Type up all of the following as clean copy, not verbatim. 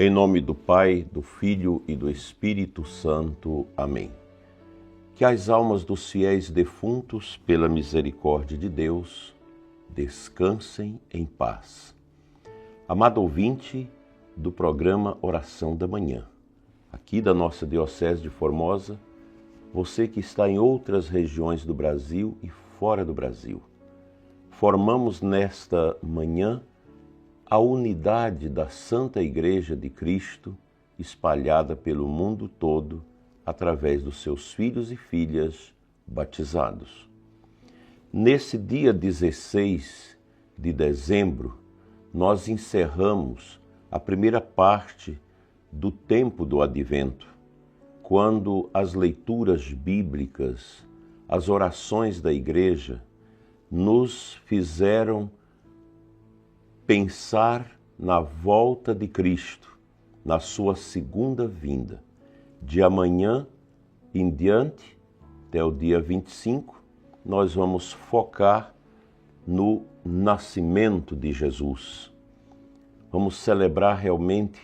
Em nome do Pai, do Filho e do Espírito Santo. Amém. Que as almas dos fiéis defuntos, pela misericórdia de Deus, descansem em paz. Amado ouvinte do programa Oração da Manhã, aqui da nossa Diocese de Formosa, você que está em outras regiões do Brasil e fora do Brasil, formamos nesta manhã a unidade da Santa Igreja de Cristo, espalhada pelo mundo todo, através dos seus filhos e filhas batizados. Nesse dia 16 de dezembro, nós encerramos a primeira parte do tempo do Advento, quando as leituras bíblicas, as orações da Igreja, nos fizeram pensar na volta de Cristo, na sua segunda vinda. De amanhã em diante, até o dia 25, nós vamos focar no nascimento de Jesus. Vamos celebrar realmente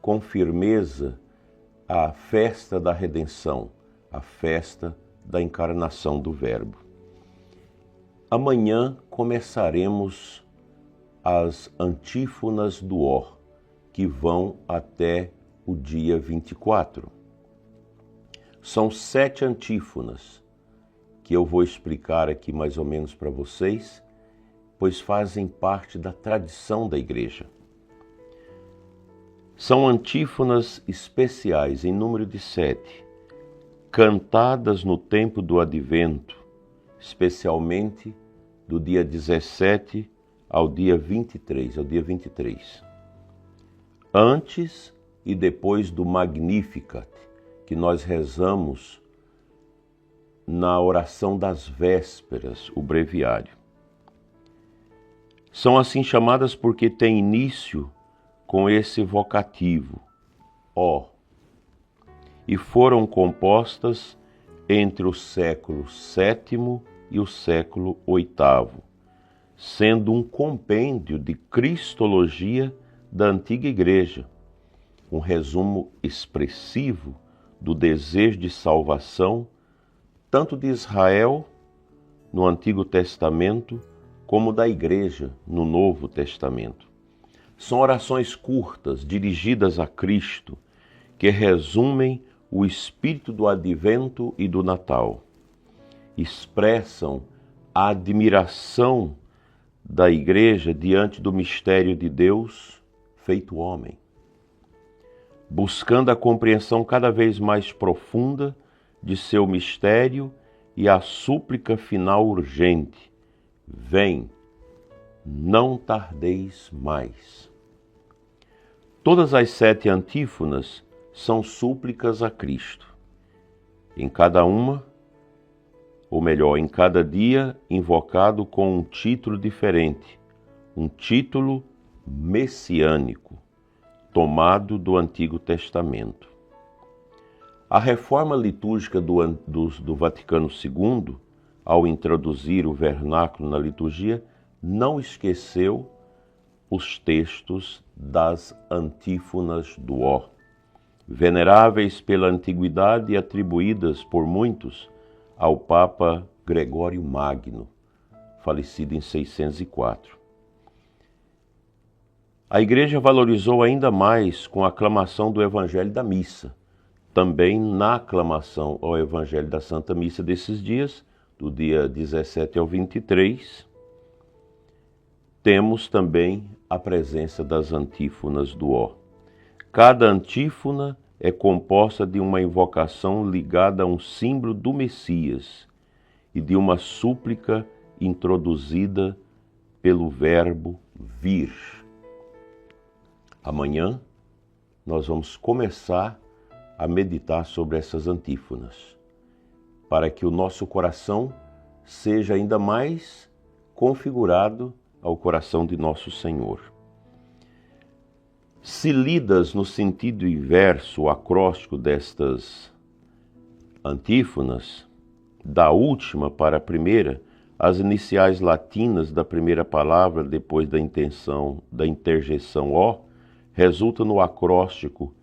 com firmeza a festa da redenção, a festa da encarnação do Verbo. Amanhã começaremos as antífonas do Ó, que vão até o dia 24. São 7 antífonas que eu vou explicar aqui mais ou menos para vocês, pois fazem parte da tradição da Igreja. São antífonas especiais, em número de 7, cantadas no tempo do Advento, especialmente do dia 17 ao dia 23, Antes e depois do Magnificat, que nós rezamos na oração das vésperas, o breviário. São assim chamadas porque têm início com esse vocativo, ó, e foram compostas entre o século VII e o século VIII, sendo um compêndio de cristologia da antiga Igreja, um resumo expressivo do desejo de salvação, tanto de Israel no Antigo Testamento, como da Igreja no Novo Testamento. São orações curtas, dirigidas a Cristo, que resumem o espírito do Advento e do Natal. Expressam a admiração da Igreja diante do mistério de Deus feito homem, buscando a compreensão cada vez mais profunda de seu mistério e a súplica final urgente: vem, não tardeis mais. Todas as 7 antífonas são súplicas a Cristo. Em cada uma, ou melhor, em cada dia, invocado com um título diferente, um título messiânico, tomado do Antigo Testamento. A reforma litúrgica do Vaticano II, ao introduzir o vernáculo na liturgia, não esqueceu os textos das antífonas do Ó, veneráveis pela antiguidade e atribuídas por muitos ao Papa Gregório Magno, falecido em 604. A Igreja valorizou ainda mais com a aclamação do Evangelho da Missa. Também na aclamação ao Evangelho da Santa Missa desses dias, do dia 17 ao 23, temos também a presença das antífonas do Ó. Cada antífona é composta de uma invocação ligada a um símbolo do Messias e de uma súplica introduzida pelo verbo vir. Amanhã nós vamos começar a meditar sobre essas antífonas, para que o nosso coração seja ainda mais configurado ao coração de nosso Senhor. Se lidas no sentido inverso, o acróstico destas antífonas, da última para a primeira, as iniciais latinas da primeira palavra depois da interjeição ó, resulta no acróstico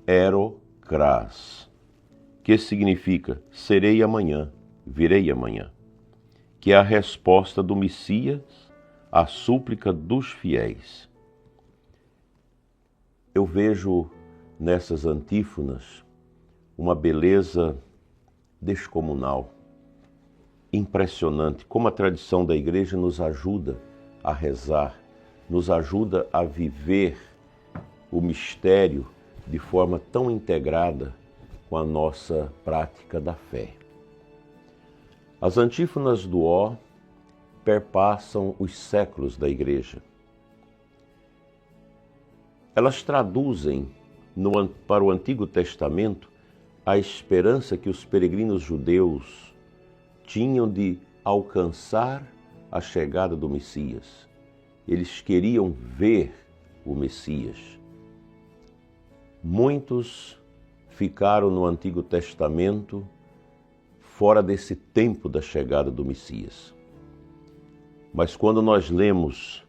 erocras, que significa serei amanhã, virei amanhã, que é a resposta do Messias à súplica dos fiéis. Eu vejo nessas antífonas uma beleza descomunal, impressionante, como a tradição da Igreja nos ajuda a rezar, nos ajuda a viver o mistério de forma tão integrada com a nossa prática da fé. As antífonas do Ó perpassam os séculos da Igreja. Elas traduzem para o Antigo Testamento a esperança que os peregrinos judeus tinham de alcançar a chegada do Messias. Eles queriam ver o Messias. Muitos ficaram no Antigo Testamento fora desse tempo da chegada do Messias. Mas quando nós lemos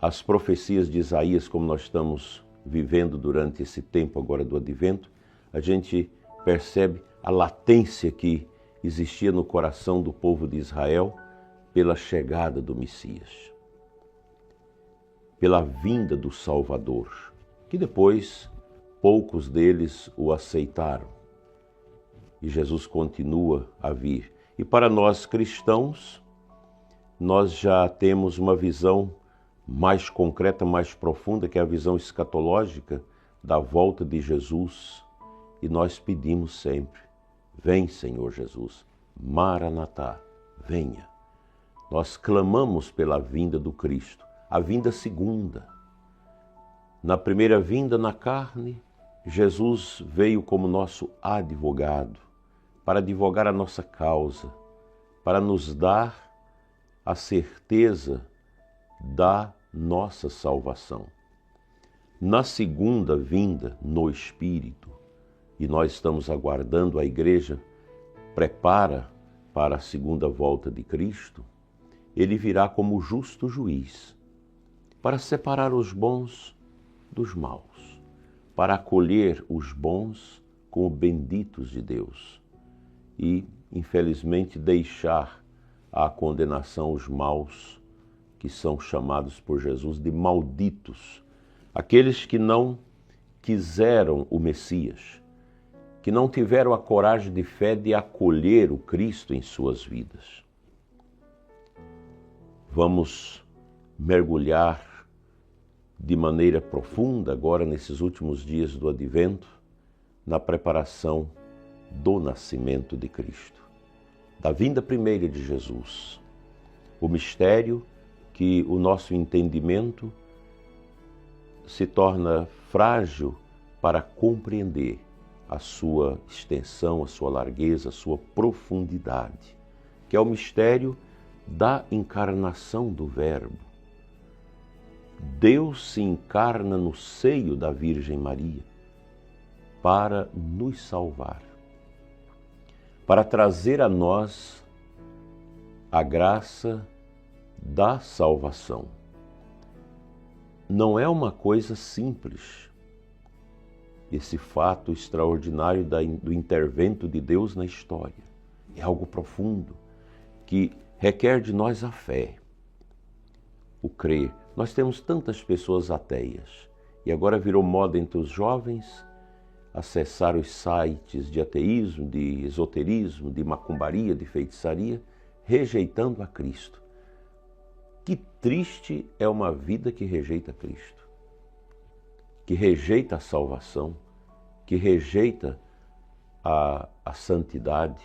as profecias de Isaías, como nós estamos vivendo durante esse tempo agora do Advento, a gente percebe a latência que existia no coração do povo de Israel pela chegada do Messias, pela vinda do Salvador, que depois poucos deles o aceitaram. E Jesus continua a vir. E para nós cristãos, nós já temos uma visão mais concreta, mais profunda, que é a visão escatológica da volta de Jesus. E nós pedimos sempre, vem Senhor Jesus, Maranatá, venha. Nós clamamos pela vinda do Cristo, a vinda segunda. Na primeira vinda na carne, Jesus veio como nosso advogado, para advogar a nossa causa, para nos dar a certeza da nossa salvação. Na segunda vinda, no Espírito, e nós estamos aguardando, a Igreja prepara para a segunda volta de Cristo, ele virá como justo juiz, para separar os bons dos maus, para acolher os bons como benditos de Deus e, infelizmente, deixar à condenação os maus, que são chamados por Jesus de malditos, aqueles que não quiseram o Messias, que não tiveram a coragem de fé de acolher o Cristo em suas vidas. Vamos mergulhar de maneira profunda agora, nesses últimos dias do Advento, na preparação do nascimento de Cristo, da vinda primeira de Jesus, o mistério que o nosso entendimento se torna frágil para compreender a sua extensão, a sua largueza, a sua profundidade, que é o mistério da encarnação do Verbo. Deus se encarna no seio da Virgem Maria para nos salvar, para trazer a nós a graça da salvação. Não é uma coisa simples esse fato extraordinário do intervento de Deus na história. É algo profundo que requer de nós a fé, o crer. Nós temos tantas pessoas ateias e agora virou moda entre os jovens acessar os sites de ateísmo, de esoterismo, de macumbaria, de feitiçaria, rejeitando a Cristo. Que triste é uma vida que rejeita Cristo, que rejeita a salvação, que rejeita a santidade.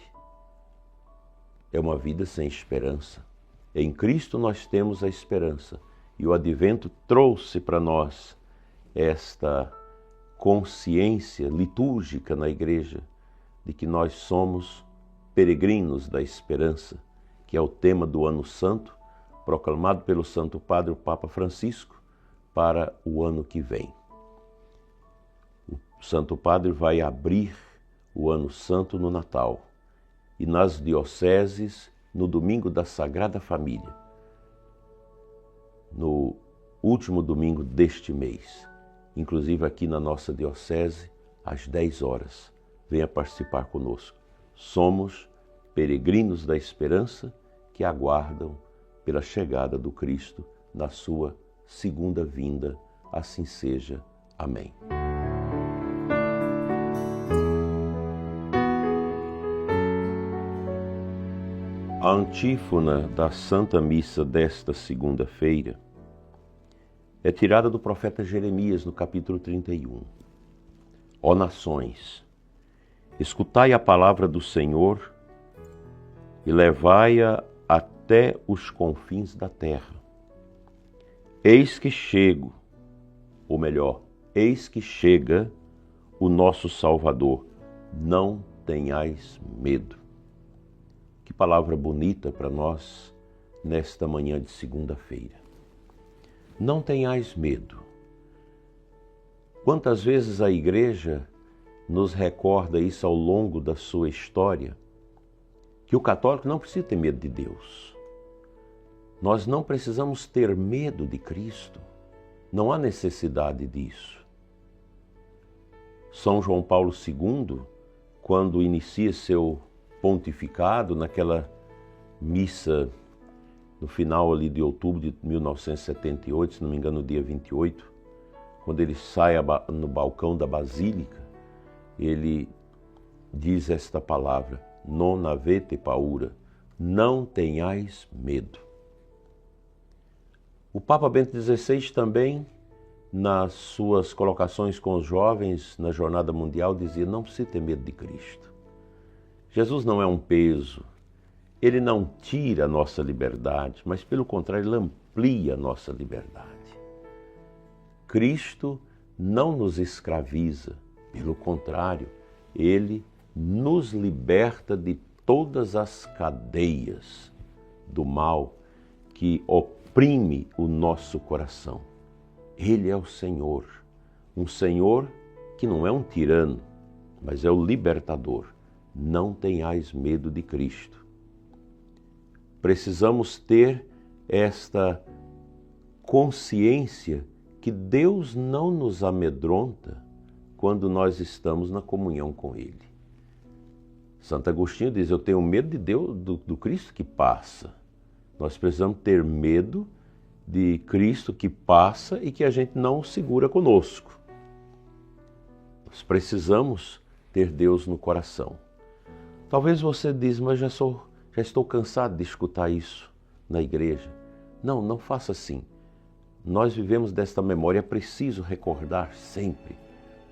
É uma vida sem esperança. Em Cristo nós temos a esperança. E o Advento trouxe para nós esta consciência litúrgica na Igreja de que nós somos peregrinos da esperança, que é o tema do Ano Santo, proclamado pelo Santo Padre, o Papa Francisco, para o ano que vem. O Santo Padre vai abrir o Ano Santo no Natal e nas dioceses no domingo da Sagrada Família, no último domingo deste mês. inclusive aqui na nossa diocese, às 10 horas. Venha participar conosco. Somos peregrinos da esperança que aguardam pela chegada do Cristo na sua segunda vinda. Assim seja. Amém. A antífona da Santa Missa desta segunda-feira é tirada do profeta Jeremias, no capítulo 31. Ó nações, escutai a palavra do Senhor e levai-a até os confins da terra. Eis que chego, ou melhor, eis que chega o nosso Salvador. Não tenhais medo. Que palavra bonita para nós nesta manhã de segunda-feira. Não tenhais medo. Quantas vezes a Igreja nos recorda isso ao longo da sua história, que o católico não precisa ter medo de Deus. Nós não precisamos ter medo de Cristo. Não há necessidade disso. São João Paulo II, quando inicia seu pontificado, naquela missa no final ali de outubro de 1978, se não me engano, no dia 28, quando ele sai no balcão da Basílica, ele diz esta palavra: non avete paura, não tenhais medo. O Papa Bento XVI também, nas suas colocações com os jovens na Jornada Mundial, dizia: não precisa ter medo de Cristo. Jesus não é um peso, ele não tira a nossa liberdade, mas pelo contrário, ele amplia a nossa liberdade. Cristo não nos escraviza, pelo contrário, ele nos liberta de todas as cadeias do mal que oprime o nosso coração. Ele é o Senhor, um Senhor que não é um tirano, mas é o libertador. Não tenhais medo de Cristo. Precisamos ter esta consciência que Deus não nos amedronta quando nós estamos na comunhão com Ele. Santo Agostinho diz: eu tenho medo de Deus, do Cristo que passa. Nós precisamos ter medo de Cristo que passa e que a gente não segura conosco. Nós precisamos ter Deus no coração. Talvez você diz: mas já estou cansado de escutar isso na igreja. Não faça assim. Nós vivemos desta memória, é preciso recordar sempre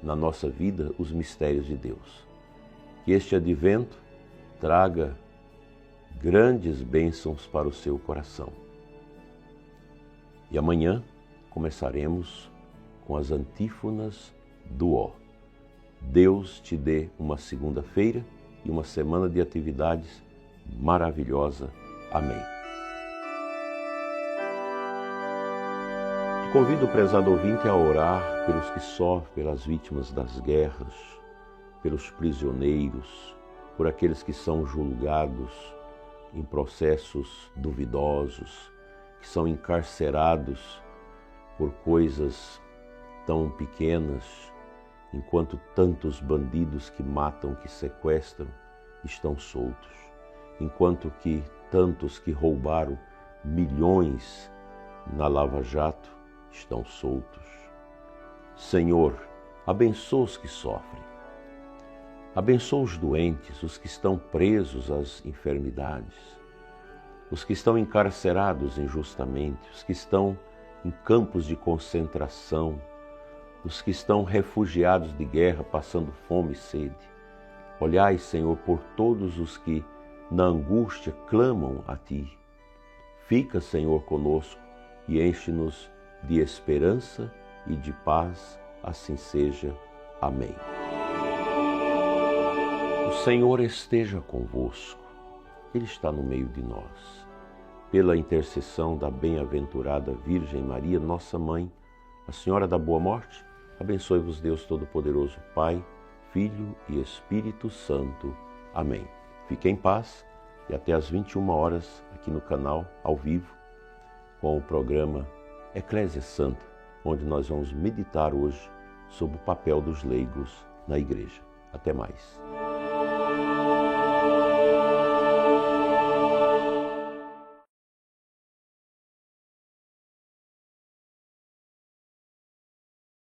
na nossa vida os mistérios de Deus. Que este advento traga grandes bênçãos para o seu coração. E amanhã começaremos com as antífonas do Ó. Deus te dê uma segunda-feira e uma semana de atividades maravilhosa. Amém. Te convido, prezado ouvinte, a orar pelos que sofrem, pelas vítimas das guerras, pelos prisioneiros, por aqueles que são julgados em processos duvidosos, que são encarcerados por coisas tão pequenas, enquanto tantos bandidos que matam, que sequestram, estão soltos, enquanto que tantos que roubaram milhões na Lava Jato estão soltos. Senhor, abençoa os que sofrem, abençoa os doentes, os que estão presos às enfermidades, os que estão encarcerados injustamente, os que estão em campos de concentração, os que estão refugiados de guerra, passando fome e sede. Olhai, Senhor, por todos os que na angústia clamam a Ti. Fica, Senhor, conosco e enche-nos de esperança e de paz. Assim seja. Amém. O Senhor esteja convosco. Ele está no meio de nós. Pela intercessão da bem-aventurada Virgem Maria, nossa Mãe, a Senhora da Boa Morte, abençoe-vos Deus Todo-Poderoso, Pai, Filho e Espírito Santo. Amém. Fique em paz e até às 21 horas aqui no canal, ao vivo, com o programa Eclésia Santa, onde nós vamos meditar hoje sobre o papel dos leigos na igreja. Até mais.